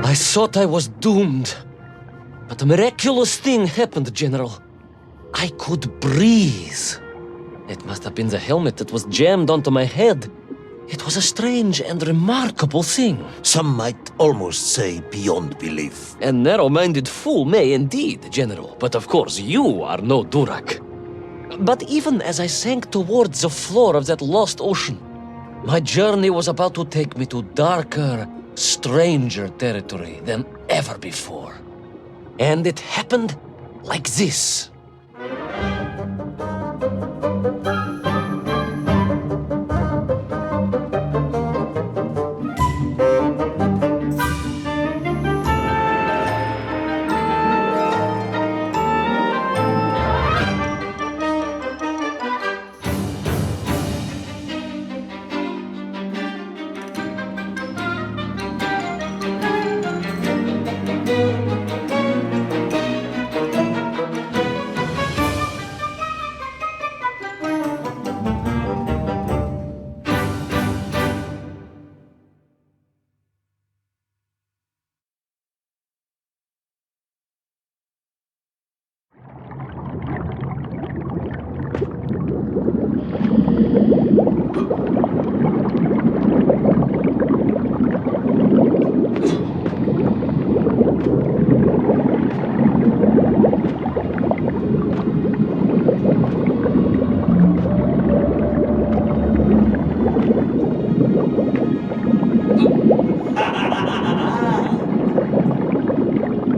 I thought I was doomed. But a miraculous thing happened, General. I could breathe. It must have been the helmet that was jammed onto my head. It was a strange and remarkable thing. Some might almost say beyond belief. A narrow-minded fool may indeed, General, but of course you are no Durak. But even as I sank towards the floor of that lost ocean, my journey was about to take me to darker, stranger territory than ever before. And it happened like this.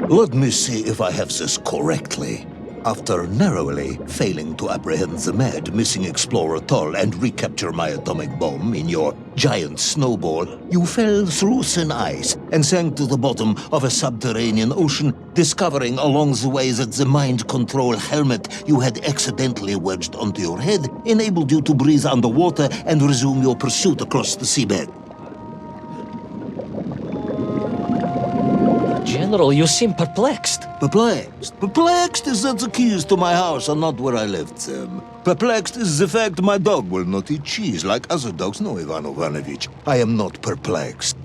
Let me see if I have this correctly. After narrowly failing to apprehend the mad missing explorer Toll and recapture my atomic bomb in your giant snowball, you fell through thin ice and sank to the bottom of a subterranean ocean, discovering along the way that the mind control helmet you had accidentally wedged onto your head enabled you to breathe underwater and resume your pursuit across the seabed. General, you seem perplexed. Perplexed? Perplexed is that the keys to my house are not where I left them. Perplexed is the fact my dog will not eat cheese like other dogs. No, Ivan Ivanovich, I am not perplexed.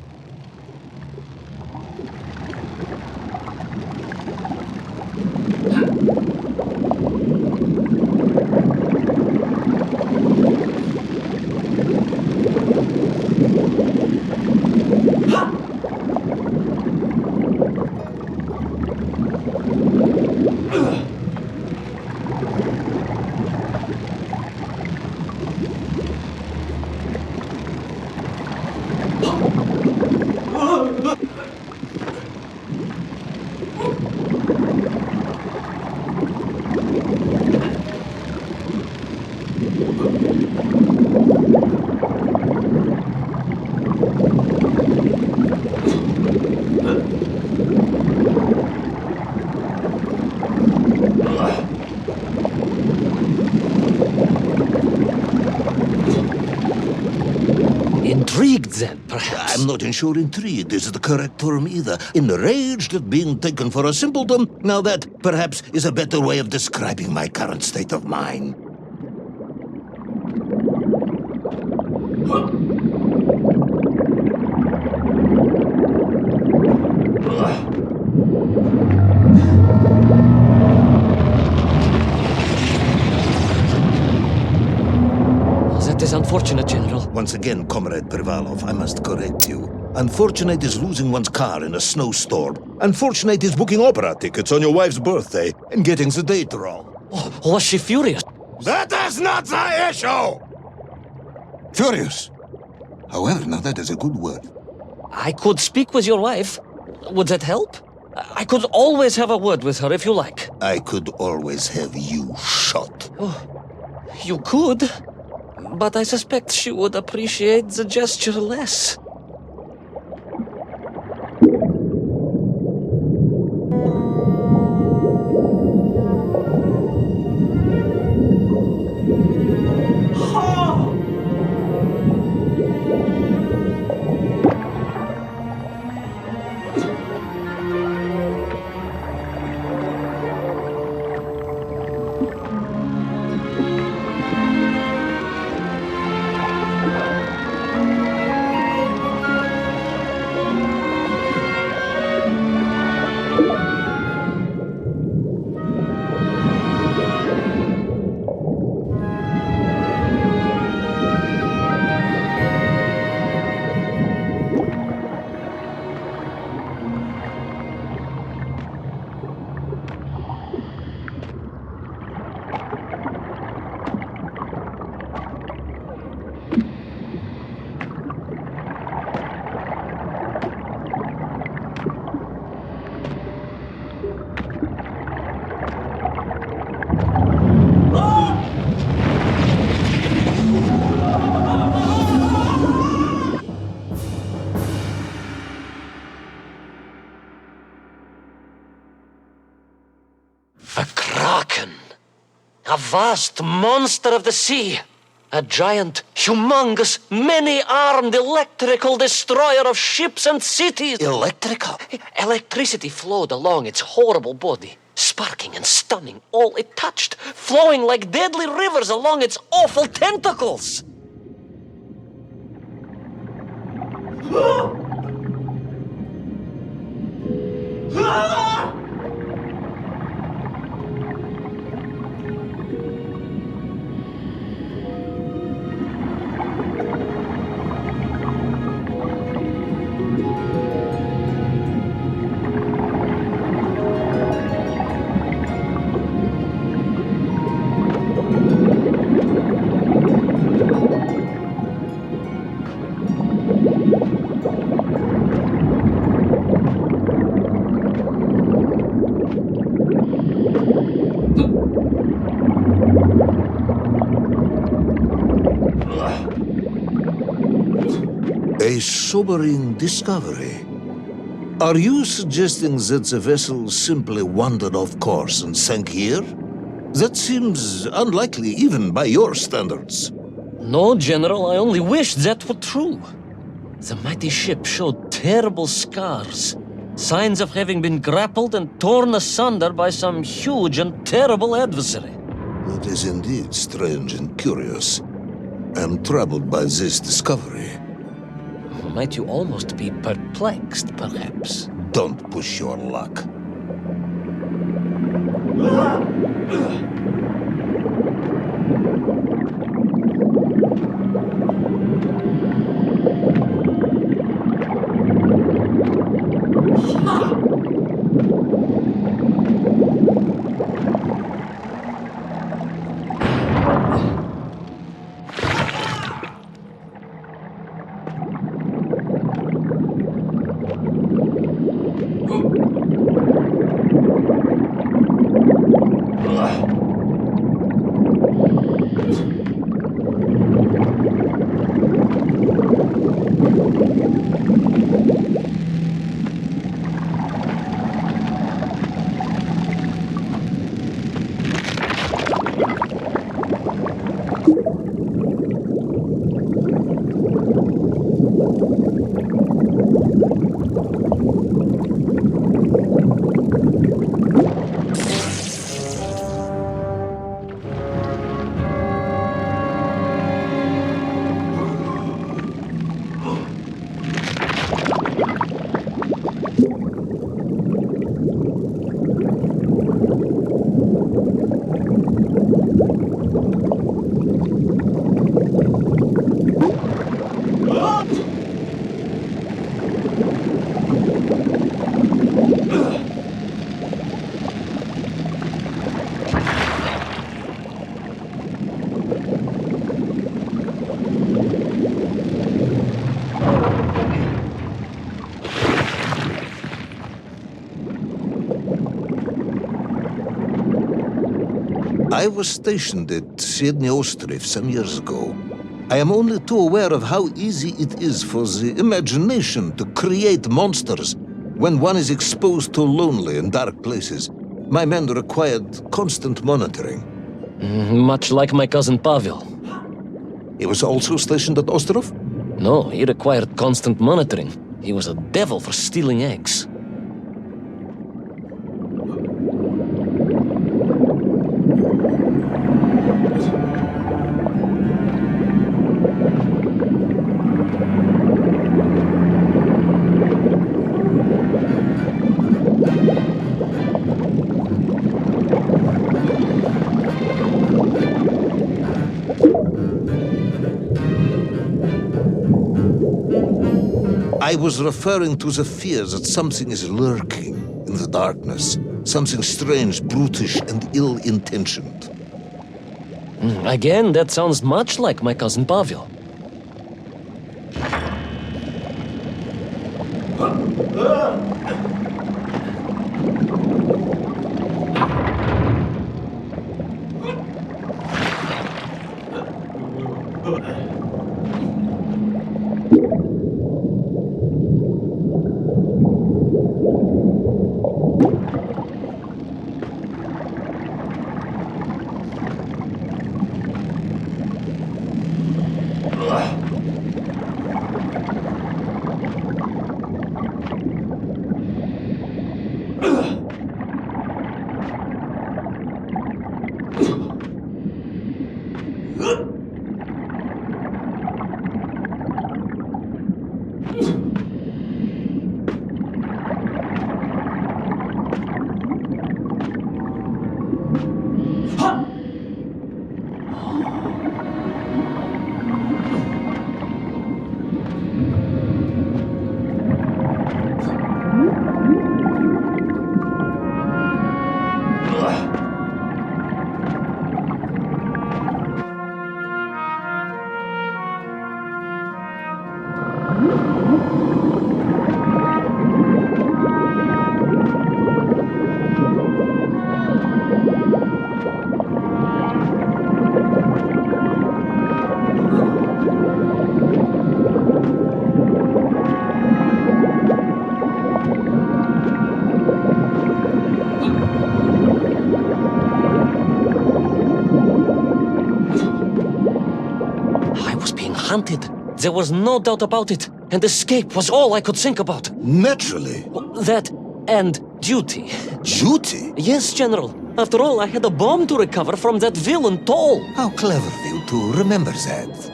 Intrigued, then, perhaps? I'm not sure intrigued is the correct term either. Enraged at being taken for a simpleton? Now that, perhaps, is a better way of describing my current state of mind. That is unfortunate, General. Once again, Comrade Privalov, I must correct you. Unfortunate is losing one's car in a snowstorm. Unfortunate is booking opera tickets on your wife's birthday and getting the date wrong. Oh, was she furious? That is not the issue! Furious. However, now that is a good word. I could speak with your wife. Would that help? I could always have a word with her if you like. I could always have you shot. Oh, you could. But I suspect she would appreciate the gesture less. A vast monster of the sea. A giant, humongous, many-armed electrical destroyer of ships and cities. Electrical? Electricity flowed along its horrible body, sparking and stunning all it touched, flowing like deadly rivers along its awful tentacles. A sobering discovery. Are you suggesting that the vessel simply wandered off course and sank here? That seems unlikely even by your standards. No, General, I only wished that were true. The mighty ship showed terrible scars, signs of having been grappled and torn asunder by some huge and terrible adversary. It is indeed strange and curious. I am troubled by this discovery. Might you almost be perplexed, perhaps? Don't push your luck. I was stationed at Sydney Ostrov some years ago. I am only too aware of how easy it is for the imagination to create monsters when one is exposed to lonely and dark places. My men required constant monitoring. Much like my cousin Pavel. He was also stationed at Ostrov? No, he required constant monitoring. He was a devil for stealing eggs. I was referring to the fear that something is lurking in the darkness. Something strange, brutish, and ill-intentioned. Again, that sounds much like my cousin Pavel. I was being hunted. There was no doubt about it. And escape was all I could think about. Naturally. That and duty. Duty? Yes, General. After all, I had a bomb to recover from that villain Toll. How clever of you to remember that.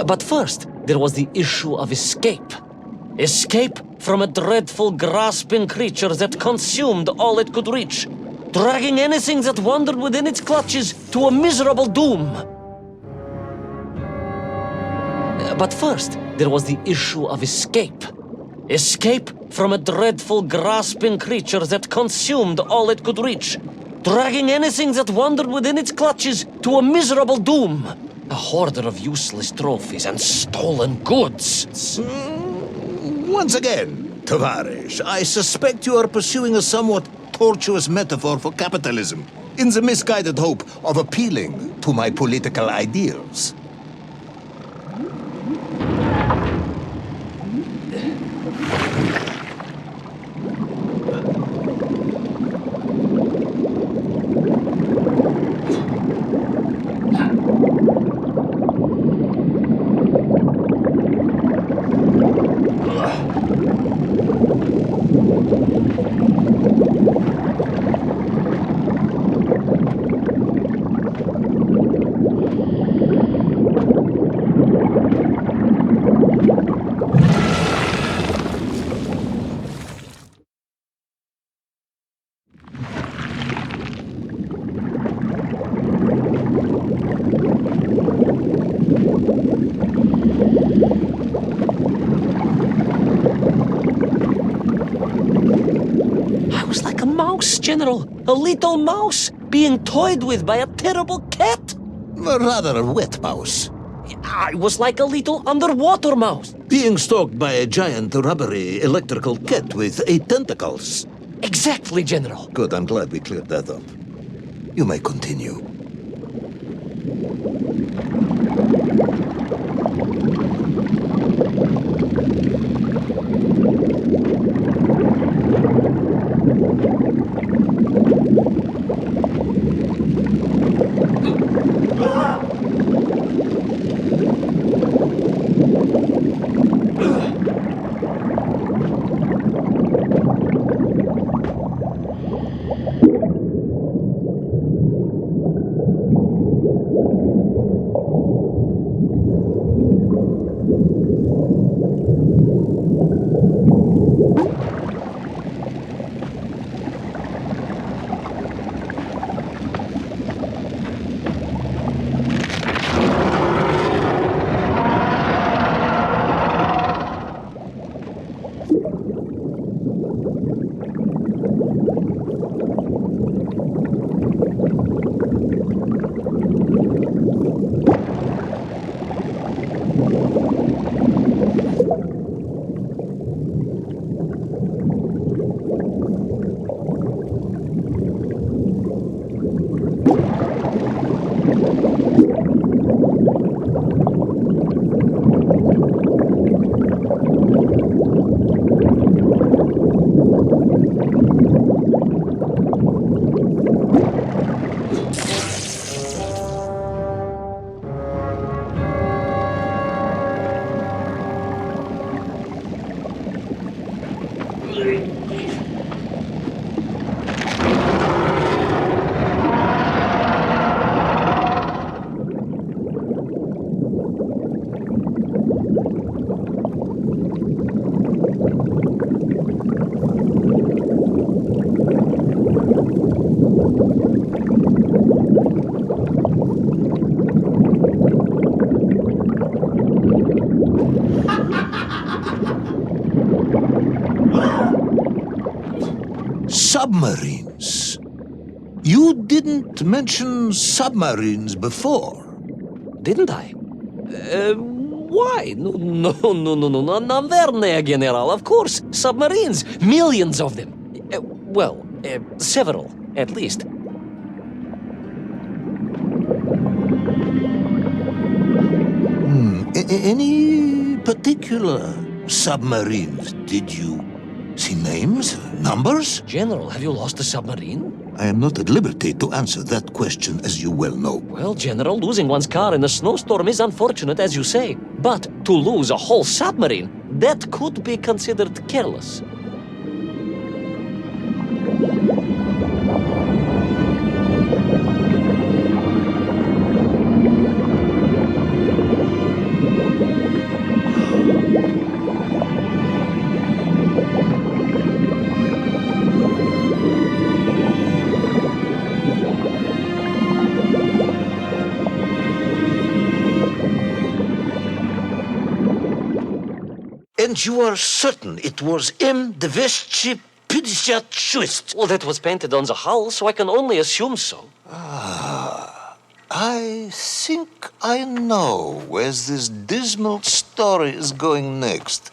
But first, there was the issue of escape. Escape from a dreadful, grasping creature that consumed all it could reach, dragging anything that wandered within its clutches to a miserable doom. But first, there was the issue of escape. Escape from a dreadful, grasping creature that consumed all it could reach, dragging anything that wandered within its clutches to a miserable doom. A hoarder of useless trophies and stolen goods. Once again, Tavarish, I suspect you are pursuing a somewhat tortuous metaphor for capitalism, in the misguided hope of appealing to my political ideals. General, a little mouse being toyed with by a terrible cat. A rather wet mouse. I was like a little underwater mouse. Being stalked by a giant rubbery electrical cat with 8 tentacles. Exactly, General. Good, I'm glad we cleared that up. You may continue. Submarines. You didn't mention submarines before. Didn't I? Why? No, наверное, General, of course. Submarines. Millions of them. Several, at least. Any particular submarines? Did you see names? Numbers? General, have you lost a submarine? I am not at liberty to answer that question, as you well know. Well, General, losing one's car in a snowstorm is unfortunate, as you say. But to lose a whole submarine, that could be considered careless. And you are certain it was M256? Well, that was painted on the hull, so I can only assume so. I think I know where this dismal story is going next.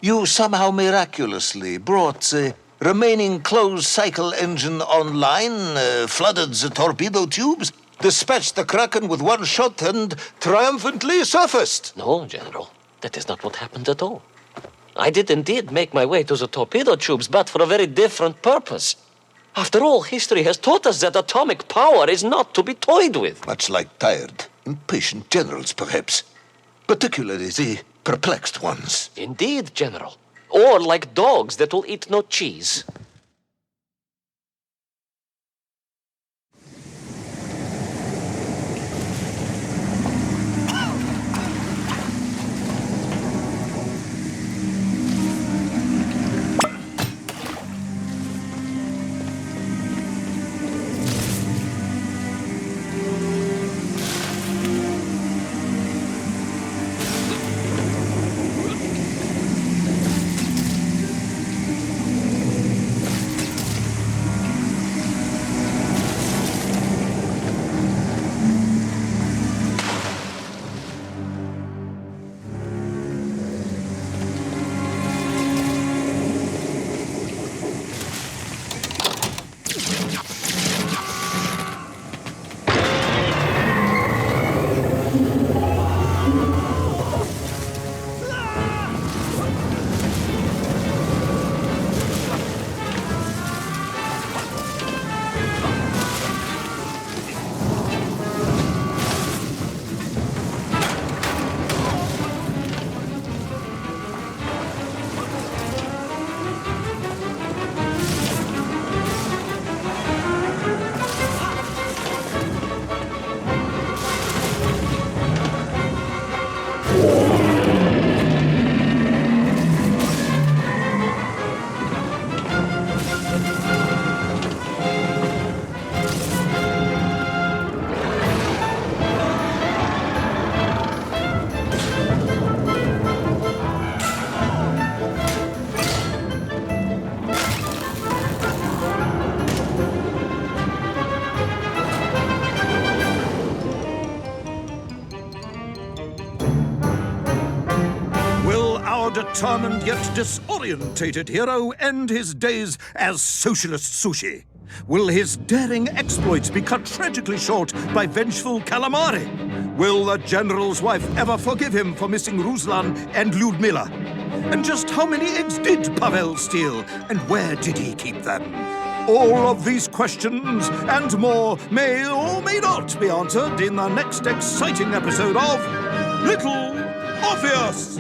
You somehow miraculously brought the remaining closed cycle engine online, flooded the torpedo tubes, dispatched the Kraken with one shot, and triumphantly surfaced. No, General, that is not what happened at all. I did indeed make my way to the torpedo tubes, but for a very different purpose. After all, history has taught us that atomic power is not to be toyed with. Much like tired, impatient generals, perhaps. Particularly the perplexed ones. Indeed, General. Or like dogs that will eat no cheese. determined yet disorientated hero end his days as socialist sushi? Will his daring exploits be cut tragically short by vengeful calamari? Will the general's wife ever forgive him for missing Ruslan and Lyudmila? And just how many eggs did Pavel steal, and where did he keep them? All of these questions and more may or may not be answered in the next exciting episode of Little Orpheus!